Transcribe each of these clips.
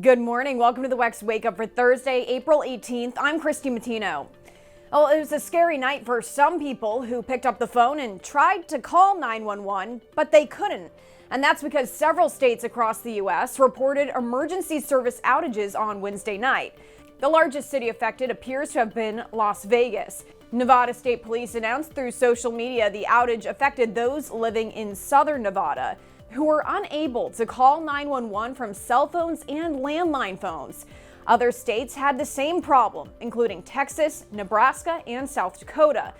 Good morning. Welcome to the WEX Wakeup for Thursday, April 18th. I'm Christy Matino. Well, it was a scary night for some people who picked up the phone and tried to call 911, but they couldn't. And that's because several states across the U.S. reported emergency service outages on Wednesday night. The largest city affected appears to have been Las Vegas. Nevada State Police announced through social media the outage affected those living in southern Nevada, who were unable to call 911 from cell phones and landline phones. Other states had the same problem, including Texas, Nebraska, and South Dakota.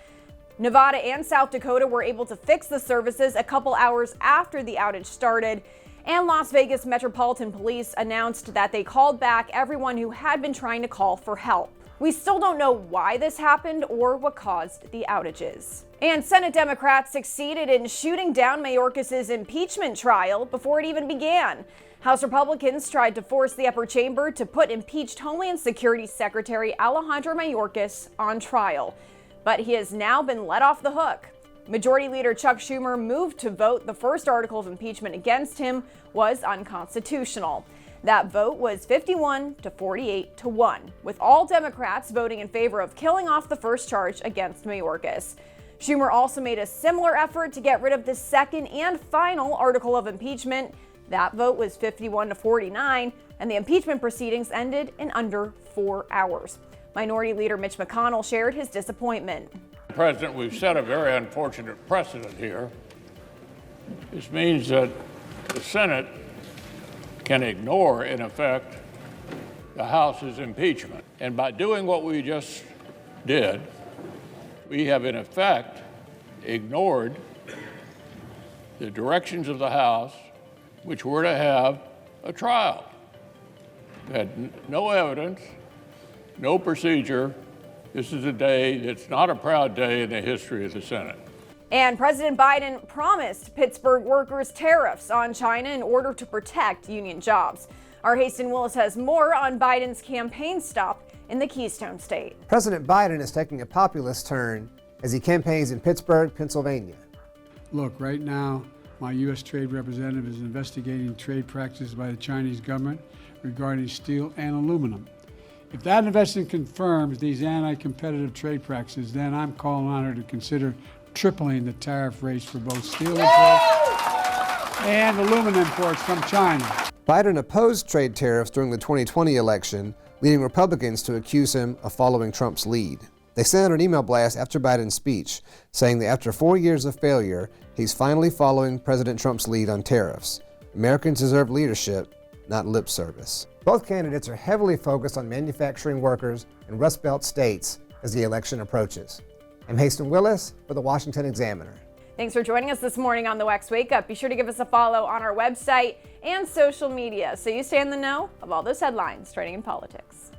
Nevada and South Dakota were able to fix the services a couple hours after the outage started, and Las Vegas Metropolitan Police announced that they called back everyone who had been trying to call for help. We still don't know why this happened or what caused the outages. And Senate Democrats succeeded in shooting down Mayorkas' impeachment trial before it even began. House Republicans tried to force the upper chamber to put impeached Homeland Security Secretary Alejandro Mayorkas on trial, but he has now been let off the hook. Majority Leader Chuck Schumer moved to vote the first article of impeachment against him was unconstitutional. That vote was 51 to 48 to 1, with all Democrats voting in favor of killing off the first charge against Mayorkas. Schumer also made a similar effort to get rid of the second and final article of impeachment. That vote was 51 to 49, and the impeachment proceedings ended in under 4 hours. Minority Leader Mitch McConnell shared his disappointment. President, we've set a very unfortunate precedent here. This means that the Senate can ignore, in effect, the House's impeachment. And by doing what we just did, we have, in effect, ignored the directions of the House, which were to have a trial. We had no evidence, no procedure. This is a day that's not a proud day in the history of the Senate. And President Biden promised Pittsburgh workers tariffs on China in order to protect union jobs. Our Hasten Willis has more on Biden's campaign stop in the Keystone State. President Biden is taking a populist turn as he campaigns in Pittsburgh, Pennsylvania. Look, right now, my U.S. Trade Representative is investigating trade practices by the Chinese government regarding steel and aluminum. If that investigation confirms these anti-competitive trade practices, then I'm calling on her to consider tripling the tariff rates for both steel imports and aluminum imports from China. Biden opposed trade tariffs during the 2020 election, leading Republicans to accuse him of following Trump's lead. They sent out an email blast after Biden's speech, saying that after 4 years of failure, he's finally following President Trump's lead on tariffs. Americans deserve leadership, not lip service. Both candidates are heavily focused on manufacturing workers in Rust Belt states as the election approaches. I'm Hasten Willis for the Washington Examiner. Thanks for joining us this morning on the WEX Wake Up. Be sure to give us a follow on our website and social media so you stay in the know of all those headlines trending in politics.